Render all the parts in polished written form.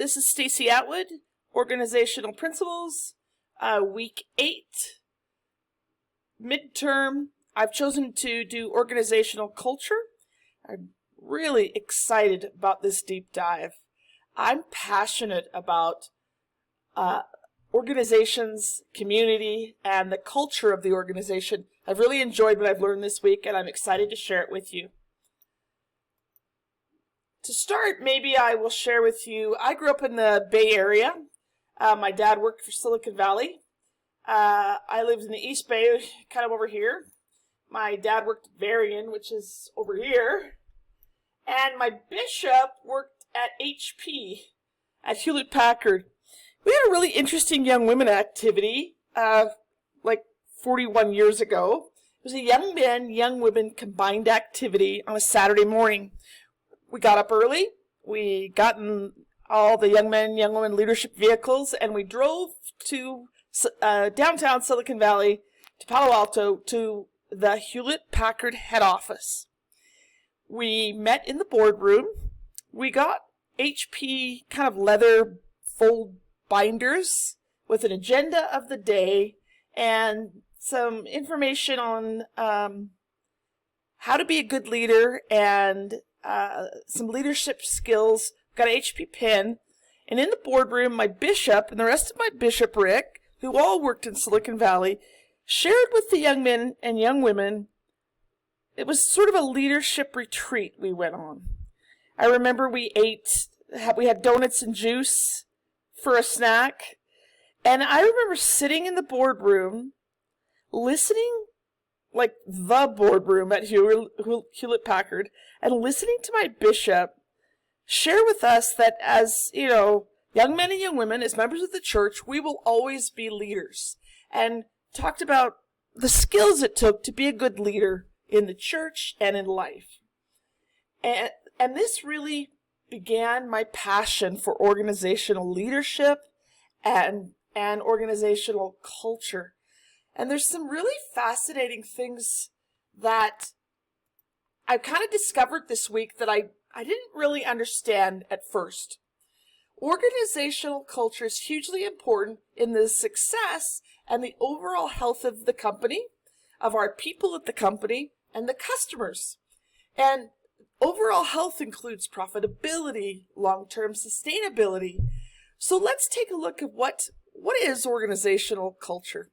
This is Stacy Atwood, Organizational Principles, Week 8, midterm. I've chosen to do organizational culture. I'm really excited about this deep dive. I'm passionate about organizations, community, and the culture of the organization. I've really enjoyed what I've learned this week, and I'm excited to share it with you. To start, maybe I will share with you, I grew up in the Bay Area. My dad worked for Silicon Valley. I lived in the East Bay, kind of over here. My dad worked at Varian, which is over here. And my bishop worked at HP, at Hewlett Packard. We had a really interesting young women activity, like 41 years ago. It was a young men, young women combined activity on a Saturday morning. We got up early, we got in all the young men, young women leadership vehicles, and we drove to downtown Silicon Valley, to Palo Alto, to the Hewlett Packard head office. We met in the boardroom. We got HP kind of leather fold binders with an agenda of the day and some information on how to be a good leader and some leadership skills. Got an HP pen. And in the boardroom, my bishop and the rest of my bishopric, who all worked in Silicon Valley, shared with the young men and young women. It was sort of a leadership retreat we went on. I remember we had donuts and juice for a snack. And I remember sitting in the boardroom, listening, like the boardroom at Hewlett Packard, and listening to my bishop share with us that as, young men and young women, as members of the church, we will always be leaders. And talked about the skills it took to be a good leader in the church and in life. And this really began my passion for organizational leadership and organizational culture. And there's some really fascinating things that I've kind of discovered this week that I didn't really understand at first. Organizational culture is hugely important in the success and the overall health of the company, of our people at the company, and the customers. And overall health includes profitability, long-term sustainability. So let's take a look at what is organizational culture.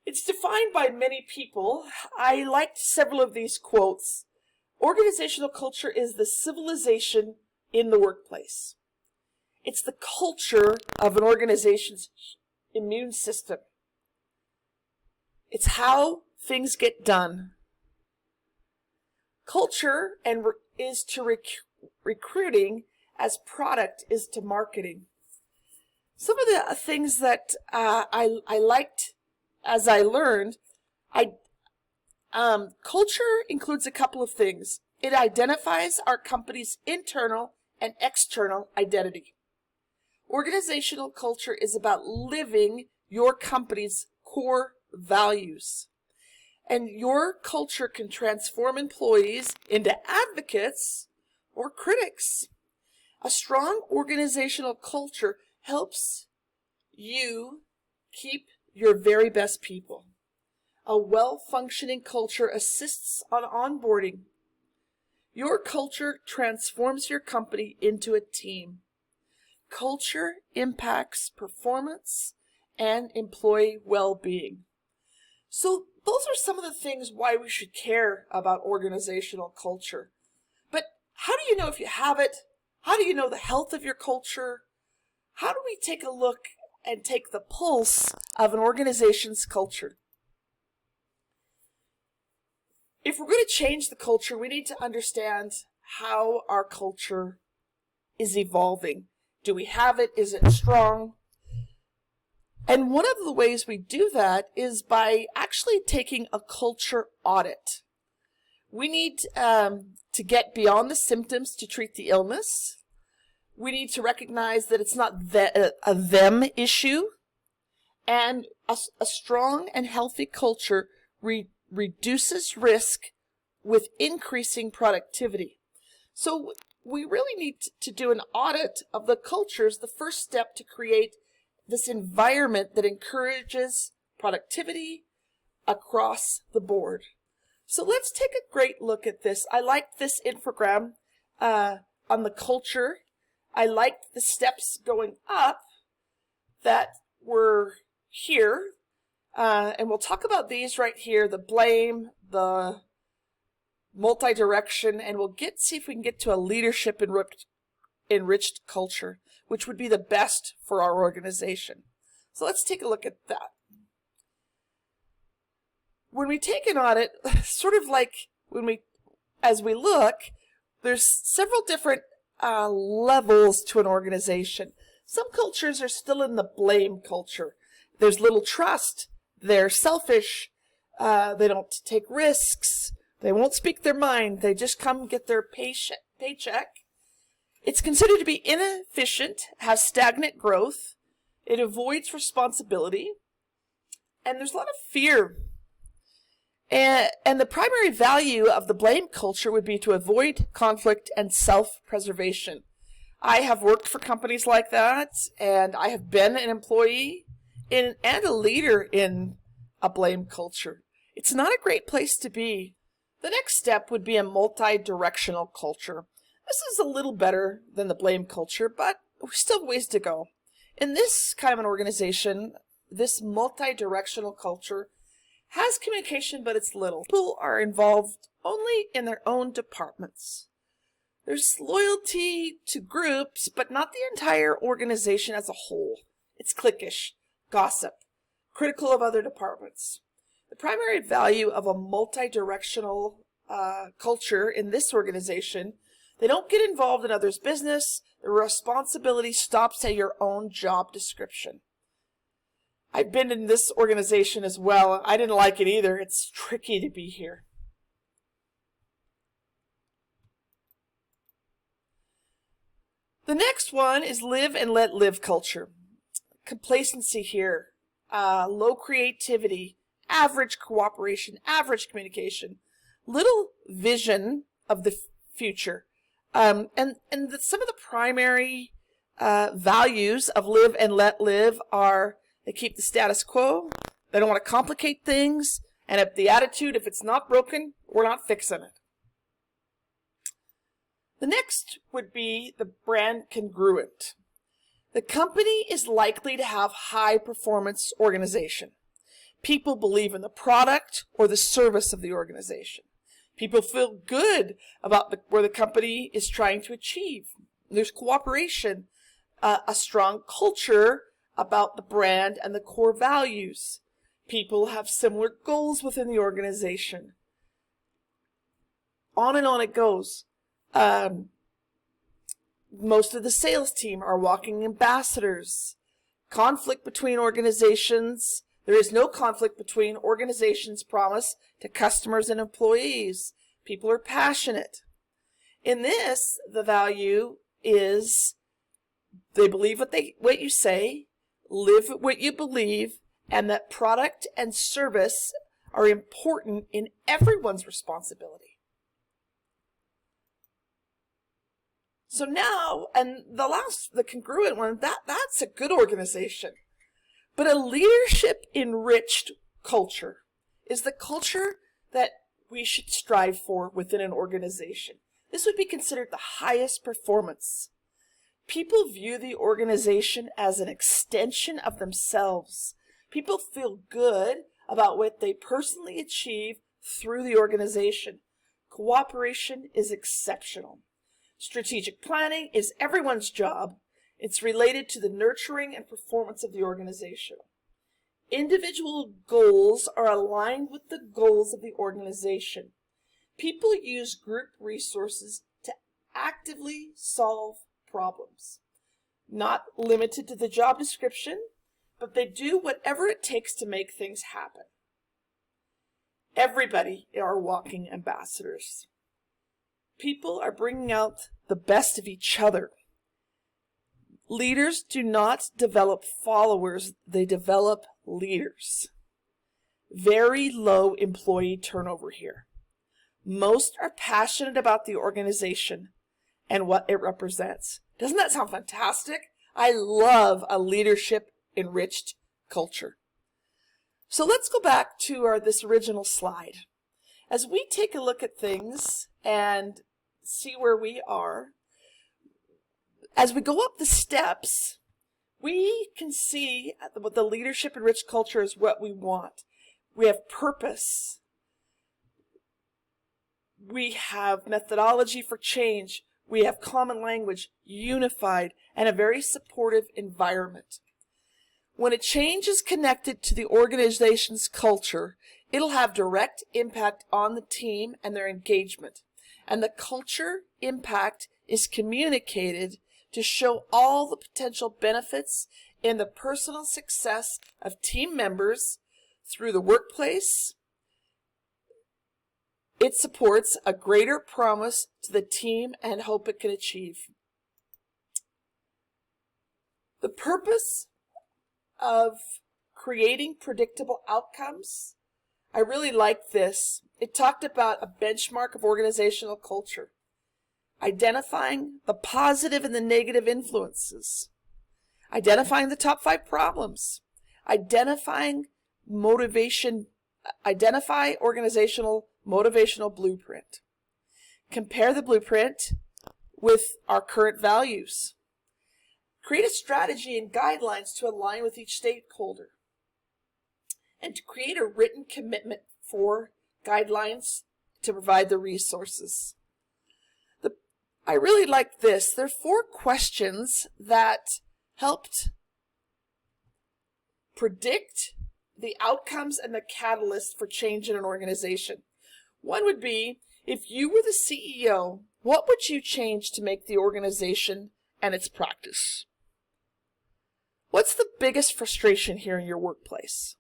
It's defined by many people. I liked several of these quotes. Organizational culture is the civilization in the workplace. It's the culture of an organization's immune system. It's how things get done. Culture is to recruiting as product is to marketing. Some of the things that I liked as I learned, culture includes a couple of things. It identifies our company's internal and external identity. Organizational culture is about living your company's core values. And your culture can transform employees into advocates or critics. A strong organizational culture helps you keep your very best people. A well-functioning culture assists on onboarding. Your culture transforms your company into a team. Culture impacts performance and employee well-being. So those are some of the things why we should care about organizational culture. But how do you know if you have it? How do you know the health of your culture? How do we take a look and take the pulse of an organization's culture? If we're going to change the culture, we need to understand how our culture is evolving. Do we have it? Is it strong? And one of the ways we do that is by actually taking a culture audit. We need to get beyond the symptoms to treat the illness. We need to recognize that it's not a them issue. And a strong and healthy culture reduces risk with increasing productivity. So we really need to do an audit of the cultures, the first step to create this environment that encourages productivity across the board. So let's take a great look at this. I like this infogram on the culture. I liked the steps going up that were here. And we'll talk about these right here, the blame, the multi-direction, and we'll see if we can get to a leadership enriched culture, which would be the best for our organization. So let's take a look at that. When we take an audit, sort of like as we look, there's several different levels to an organization. Some cultures are still in the blame culture. There's little trust. They're selfish. They don't take risks. They won't speak their mind. They just come get their paycheck. It's considered to be inefficient, has stagnant growth. It avoids responsibility. And there's a lot of fear. And the primary value of the blame culture would be to avoid conflict and self-preservation. I have worked for companies like that, and I have been an employee and a leader in a blame culture. It's not a great place to be. The next step would be a multi-directional culture. This is a little better than the blame culture, but we still have ways to go. In this kind of an organization, this multi-directional culture has communication, but it's little. People are involved only in their own departments. There's loyalty to groups, but not the entire organization as a whole. It's cliquish, gossip, critical of other departments. The primary value of a multi-directional culture in this organization, they don't get involved in others' business. The responsibility stops at your own job description. I've been in this organization as well. I didn't like it either. It's tricky to be here. The next one is live and let live culture. Complacency here, low creativity, average cooperation, average communication, little vision of the future. Some of the primary values of live and let live are they keep the status quo, they don't want to complicate things, and if the attitude, if it's not broken, we're not fixing it. The next would be the brand congruent. The company is likely to have high performance organization. People believe in the product or the service of the organization. People feel good about where the company is trying to achieve. There's cooperation, a strong culture about the brand and the core values. People have similar goals within the organization. On and on it goes. Most of the sales team are walking ambassadors. Conflict between organizations. There is no conflict between organizations' promise to customers and employees. People are passionate. In this, the value is they believe what you say, live what you believe, and that product and service are important in everyone's responsibility. So now, and the congruent one, that's a good organization. But a leadership enriched culture is the culture that we should strive for within an organization. This would be considered the highest performance. People view the organization as an extension of themselves. People feel good about what they personally achieve through the organization. Cooperation is exceptional. Strategic planning is everyone's job. It's related to the nurturing and performance of the organization. Individual goals are aligned with the goals of the organization. People use group resources to actively solve problems. Not limited to the job description, but they do whatever it takes to make things happen. Everybody are walking ambassadors. People are bringing out the best of each other. Leaders do not develop followers, they develop leaders. Very low employee turnover here. Most are passionate about the organization and what it represents. Doesn't that sound fantastic? I love a leadership-enriched culture. So let's go back to this original slide. As we take a look at things and see where we are, as we go up the steps, we can see what the leadership-enriched culture is what we want. We have purpose. We have methodology for change. We have common language, unified, and a very supportive environment. When a change is connected to the organization's culture, it'll have direct impact on the team and their engagement. And the culture impact is communicated to show all the potential benefits in the personal success of team members through the workplace. It supports a greater promise to the team and hope it can achieve. The purpose of creating predictable outcomes, I really like this. It talked about a benchmark of organizational culture, identifying the positive and the negative influences, identifying the top 5 problems, identify organizational motivational blueprint. Compare the blueprint with our current values. Create a strategy and guidelines to align with each stakeholder. And to create a written commitment for guidelines to provide the resources. I really like this. There are 4 questions that helped predict the outcomes and the catalyst for change in an organization. One would be, if you were the CEO, what would you change to make the organization and its practice? What's the biggest frustration here in your workplace?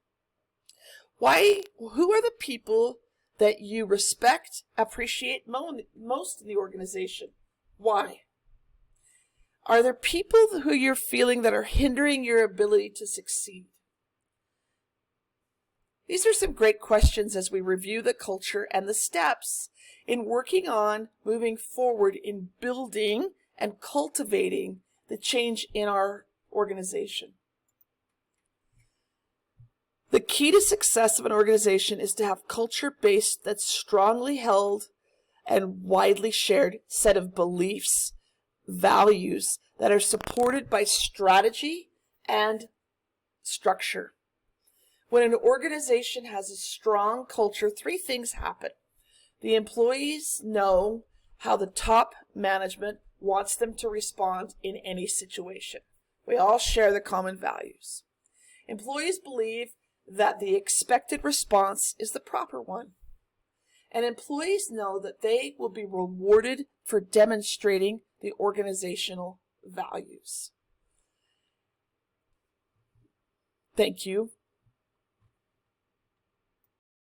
Who are the people that you respect, appreciate most in the organization? Why? Are there people who you're feeling that are hindering your ability to succeed? These are some great questions as we review the culture and the steps in working on moving forward in building and cultivating the change in our organization. The key to success of an organization is to have culture based that's strongly held and widely shared set of beliefs, values that are supported by strategy and structure. When an organization has a strong culture, 3 things happen. The employees know how the top management wants them to respond in any situation. We all share the common values. Employees believe that the expected response is the proper one. And employees know that they will be rewarded for demonstrating the organizational values. Thank you